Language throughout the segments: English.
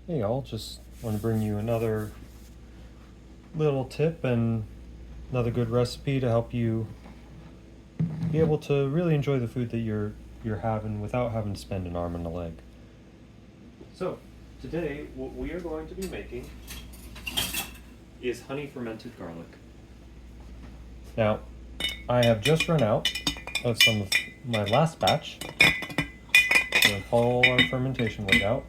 Hey y'all, just want to bring you another little tip and another good recipe to help you be able to really enjoy the food that you're having without having to spend an arm and a leg. So, today what we are going to be making is honey fermented garlic. Now, I have just run out of some of my last batch. I'm going to pull our fermentation weight out.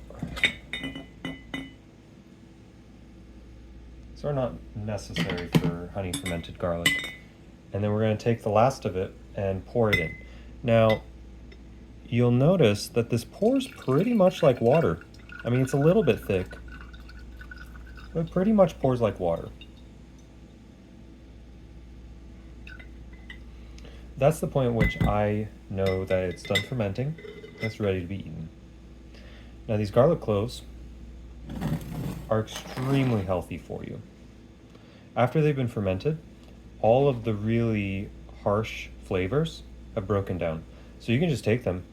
These are not necessary for honey fermented garlic. And then we're going to take the last of it and pour it in. Now, you'll notice that this pours pretty much like water. I mean, it's a little bit thick, but it pretty much pours like water. That's the point at which I know that it's done fermenting. It's ready to be eaten. Now, these garlic cloves are extremely healthy for you. After they've been fermented, all of the really harsh flavors have broken down. So you can just take them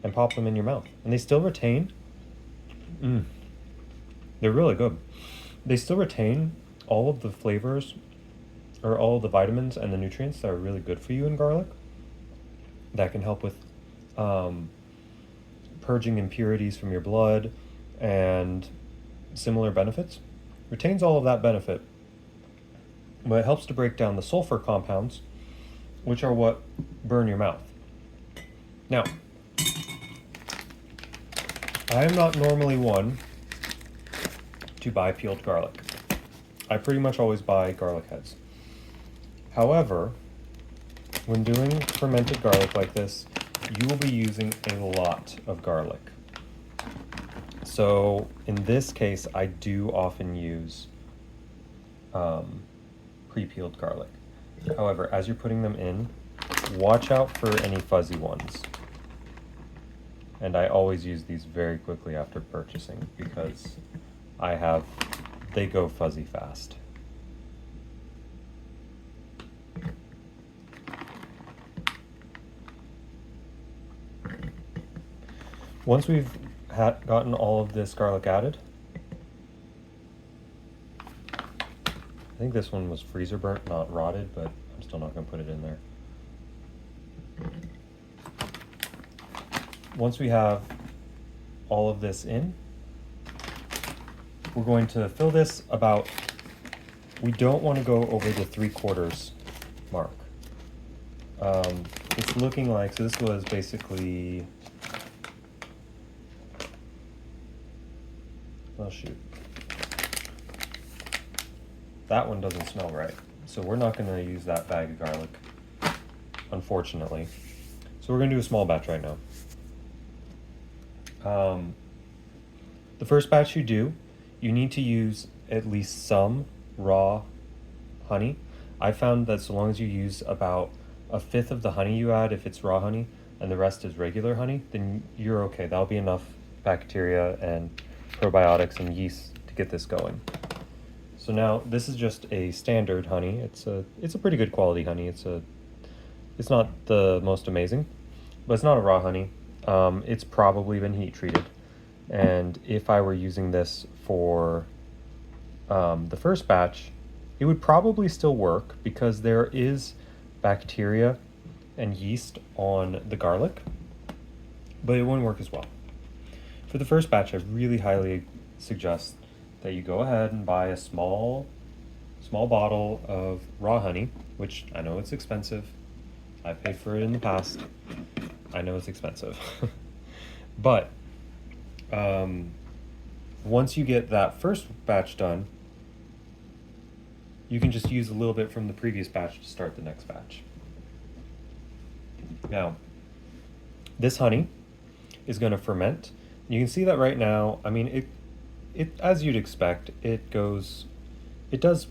and pop them in your mouth. And they still retain, they're really good. They still retain all of the flavors or all of the vitamins and the nutrients that are really good for you in garlic. That can help with purging impurities from your blood and similar benefits. Retains all of that benefit, but it helps to break down the sulfur compounds, which are what burn your mouth. Now, I am not normally one to buy peeled garlic. I pretty much always buy garlic heads. However, when doing fermented garlic like this, you will be using a lot of garlic. So in this case, I do often use pre-peeled garlic. However, as you're putting them in, watch out for any fuzzy ones. And I always use these very quickly after purchasing because they go fuzzy fast. Once we've gotten all of this garlic added, I think this one was freezer burnt, not rotted, but I'm still not going to put it in there. Once we have all of this in, we're going to fill this about, we don't want to go over the 3/4 mark. It's looking like, so this was basically, oh shoot. That one doesn't smell right. So we're not going to use that bag of garlic, unfortunately. So we're going to do a small batch right now. The first batch you do, you need to use at least some raw honey. I found that so long as you use about 1/5 of the honey you add, if it's raw honey, and the rest is regular honey, then you're okay. That'll be enough bacteria and probiotics and yeast to get this going. So now this is just a standard honey. It's a pretty good quality honey. It's not the most amazing, but it's not a raw honey. It's probably been heat treated. And if I were using this for the first batch, it would probably still work because there is bacteria and yeast on the garlic, but it wouldn't work as well. For the first batch, I really highly suggest that you go ahead and buy a small bottle of raw honey, which I know it's expensive. I've paid for it in the past. I know it's expensive. But once you get that first batch done, you can just use a little bit from the previous batch to start the next batch. Now, this honey is going to ferment. You can see that right now. I mean, it as you'd expect, it does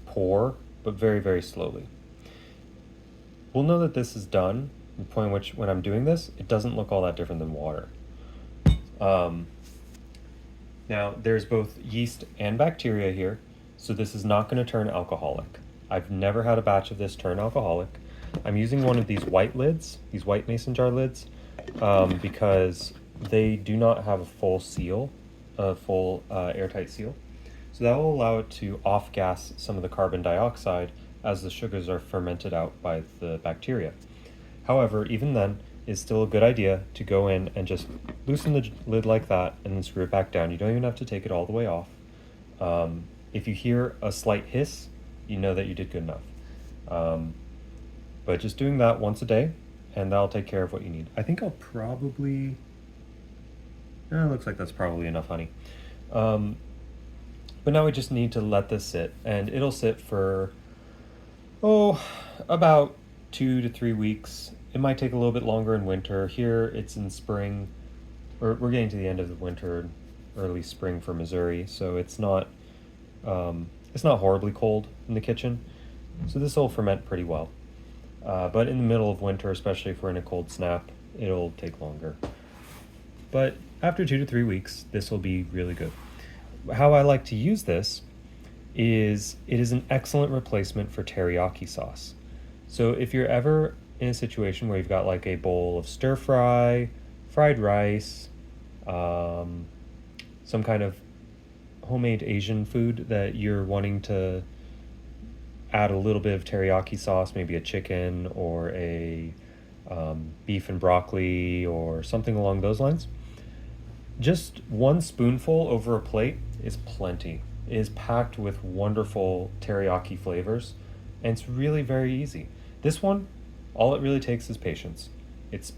pour, but very, very slowly. We'll know that this is done at the point at which when I'm doing this, it doesn't look all that different than water. Now, there's both yeast and bacteria here, so this is not going to turn alcoholic. I've never had a batch of this turn alcoholic. I'm using one of these white lids, these white mason jar lids, because they do not have a full seal a full airtight seal. So that will allow it to off-gas some of the carbon dioxide as the sugars are fermented out by the bacteria. However, even then, it's still a good idea to go in and just loosen the lid like that and then screw it back down. You don't even have to take it all the way off. If you hear a slight hiss, you know that you did good enough. But just doing that once a day, and that'll take care of what you need. I think I'll probably... it looks like that's probably enough honey. But now we just need to let this sit, and it'll sit for, about 2 to 3 weeks. It might take a little bit longer in winter. Here it's in spring, or we're getting to the end of the winter, early spring for Missouri, so it's not horribly cold in the kitchen. So this will ferment pretty well. But in the middle of winter, especially if we're in a cold snap, it'll take longer. But after 2 to 3 weeks, this will be really good. How I like to use this is it is an excellent replacement for teriyaki sauce. So if you're ever in a situation where you've got like a bowl of stir fry, fried rice, some kind of homemade Asian food that you're wanting to add a little bit of teriyaki sauce, maybe a chicken or a beef and broccoli or something along those lines, just 1 spoonful over a plate is plenty. It is packed with wonderful teriyaki flavors, and it's really very easy. This one, all it really takes is patience. It's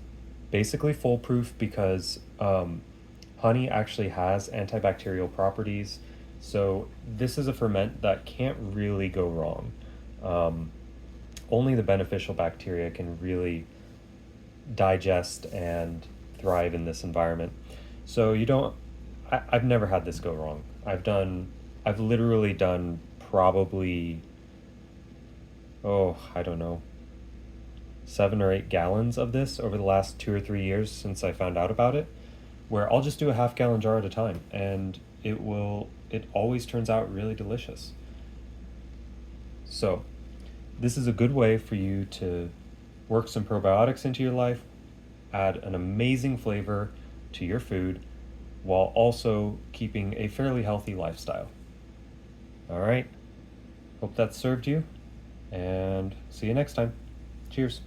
basically foolproof because honey actually has antibacterial properties, so this is a ferment that can't really go wrong. Only the beneficial bacteria can really digest and thrive in this environment. So I've never had this go wrong. I've literally done probably, I don't know, 7 or 8 gallons of this over the last 2 or 3 years since I found out about it, where I'll just do a half-gallon jar at a time, and it always turns out really delicious. So this is a good way for you to work some probiotics into your life, add an amazing flavor to your food, while also keeping a fairly healthy lifestyle. All right, hope that served you, and see you next time. Cheers.